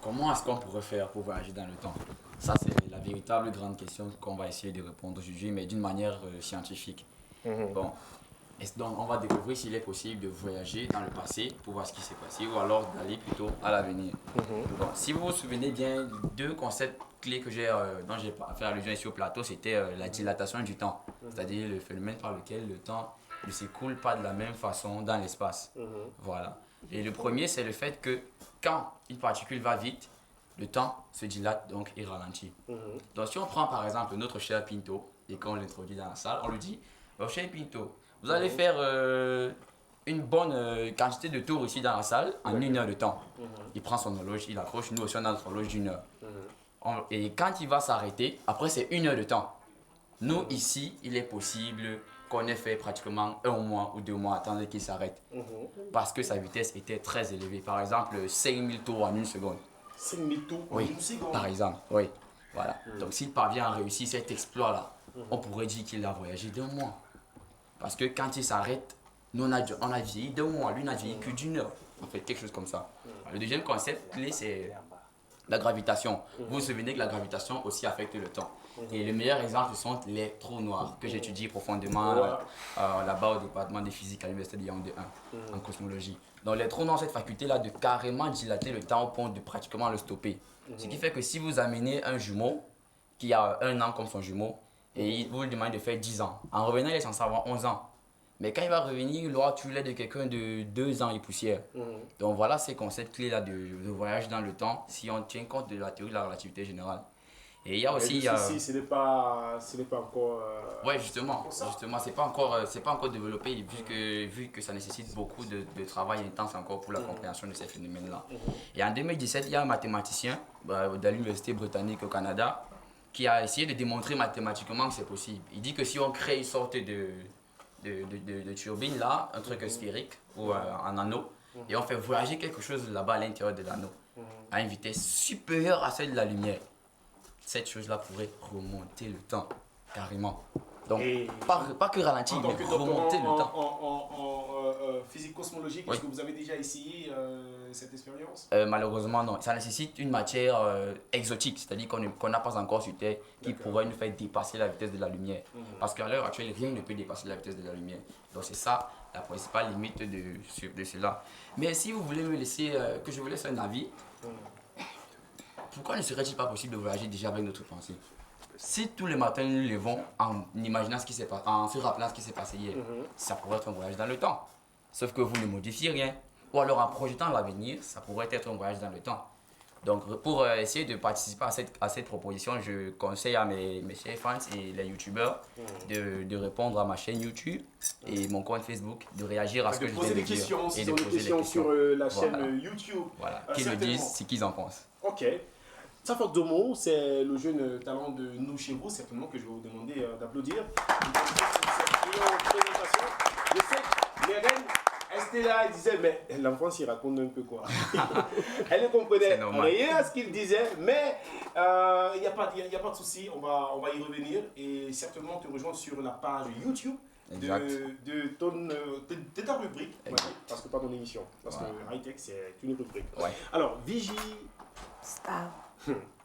Comment est-ce qu'on pourrait faire pour voyager dans le temps? Ça, c'est la véritable grande question qu'on va essayer de répondre aujourd'hui, mais d'une manière scientifique. Mhm. Bon, donc on va découvrir s'il est possible de voyager dans le passé pour voir ce qui s'est passé ou alors d'aller plutôt à l'avenir. Bon, si vous vous souvenez bien, deux concepts clés dont j'ai fait allusion ici au plateau, c'était la dilatation du temps, c'est-à-dire le phénomène par lequel le temps ne s'écoule pas de la même façon dans l'espace. Voilà. Et le premier, c'est le fait que quand une particule va vite, le temps se dilate donc et ralentit. Donc si on prend par exemple notre cher Pinto et qu'on l'introduit dans la salle, on lui dit, bon, cher Pinto, vous allez faire une bonne quantité de tours ici dans la salle en 1 heure de temps. Il prend son horloge, il accroche, nous aussi on a notre horloge d'1 heure. Et quand il va s'arrêter, après c'est 1 heure de temps. Nous ici, il est possible qu'on ait fait pratiquement 1 mois ou 2 mois attendre qu'il s'arrête. Parce que sa vitesse était très élevée. Par exemple, 5000 tours en 1 seconde. 5000 tours en Oui, 1 seconde. par exemple, oui. Voilà. Donc s'il parvient à réussir cet exploit-là, on pourrait dire qu'il a voyagé d'1 mois. Parce que quand il s'arrête, nous on a vieilli d'1 mois, lui n'a vieilli que d'1 heure. En fait, quelque chose comme ça. Le deuxième concept clé, c'est la gravitation. Vous vous souvenez que la gravitation aussi affecte le temps. Et le meilleur exemple, ce sont les trous noirs que j'étudie profondément là-bas au département de physique à l'université de Yaoundé 1 en cosmologie. Donc les trous noirs ont cette faculté-là de carrément dilater le temps au point de pratiquement le stopper. Ce qui fait que si vous amenez un jumeau qui a 1 an comme son jumeau et vous lui demandez de faire 10 ans, en revenant il est censé avoir 11 ans. Mais quand il va revenir, il aura tué l'air de quelqu'un de 2 ans et poussière. Donc voilà ces concepts clés-là de voyage dans le temps, si on tient compte de la théorie de la relativité générale. Et il y a aussi... ce n'est pas encore... Ouais, justement, c'est pas encore développé vu que ça nécessite beaucoup de travail intense encore pour la compréhension de ces phénomènes-là. Et en 2017, il y a un mathématicien de l'université britannique au Canada qui a essayé de démontrer mathématiquement que c'est possible. Il dit que si on crée une sorte de turbine là, un truc sphérique ou en anneau, et on fait voyager quelque chose là-bas à l'intérieur de l'anneau, à une vitesse supérieure à celle de la lumière, cette chose-là pourrait remonter le temps, carrément. Donc, pas que ralentir, mais remonter le temps. En physique cosmologique, Oui. est-ce que vous avez déjà essayé cette expérience? Malheureusement, non. Ça nécessite une matière exotique, c'est-à-dire qu'on n'a pas encore sur Terre, qui pourrait nous faire dépasser la vitesse de la lumière. Parce qu'à l'heure actuelle, rien ne peut dépasser la vitesse de la lumière. Donc c'est ça la principale limite de cela. Mais si vous voulez me laisser, que je vous laisse un avis, pourquoi ne serait-il pas possible de voyager déjà avec notre pensée? Si tous les matins nous nous levons en imaginant ce qui s'est passé, en se rappelant ce qui s'est passé hier, ça pourrait être un voyage dans le temps. Sauf que vous ne modifiez rien. Ou alors en projetant l'avenir, ça pourrait être un voyage dans le temps. Donc pour essayer de participer à cette proposition, je conseille à mes chers fans et les youtubeurs de répondre à ma chaîne YouTube et mon compte Facebook, de réagir à ce que je viens de dire. Et Et de poser des questions sur la chaîne YouTube. Voilà, qu'ils me disent ce qu'ils en pensent. Ok. Safok Domo, c'est le jeune talent de nous chez vous, certainement que je vais vous demander d'applaudir. Je sais, les reines, elles étaient là, elles disaient, mais l'enfant s'y raconte un peu quoi. Elle ne comprenait rien à ce qu'il disait, mais il n'y a pas de souci, on va y revenir et certainement te rejoindre sur la page YouTube de ta rubrique, parce que pas ton émission, parce que High Tech c'est une rubrique. Ouais. Alors, Vigie Star.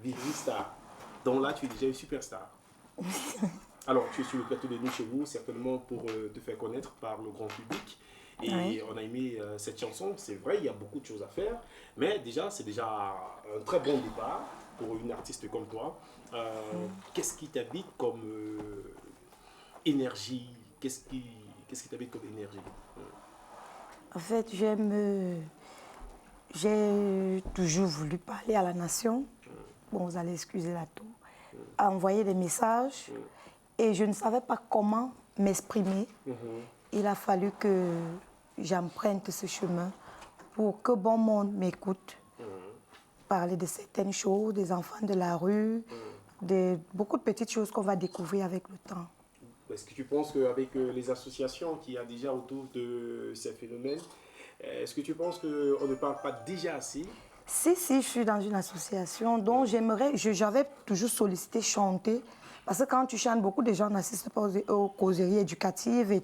Vigie Star, donc là tu es déjà une superstar. Alors, tu es sur le plateau de Nous chez vous, certainement pour te faire connaître par le grand public. Et on a aimé cette chanson, c'est vrai, il y a beaucoup de choses à faire, mais déjà, c'est déjà un très bon départ pour une artiste comme toi. Qu'est-ce qui t'habite comme énergie? Qu'est-ce qui t'habite comme énergie? En fait, j'ai toujours voulu parler à la nation. Bon, vous allez excuser la toux. Envoyer des messages. Et je ne savais pas comment m'exprimer. Il a fallu que j'emprunte ce chemin pour que bon monde m'écoute. Parler de certaines choses, des enfants de la rue, de beaucoup de petites choses qu'on va découvrir avec le temps. Est-ce que tu penses qu'avec les associations qu'il y a déjà autour de ces phénomènes, est-ce que tu penses qu'on ne parle pas déjà assez? Si, je suis dans une association dont j'avais toujours sollicité chanter. Parce que quand tu chantes, beaucoup de gens n'assistent pas aux causeries éducatives et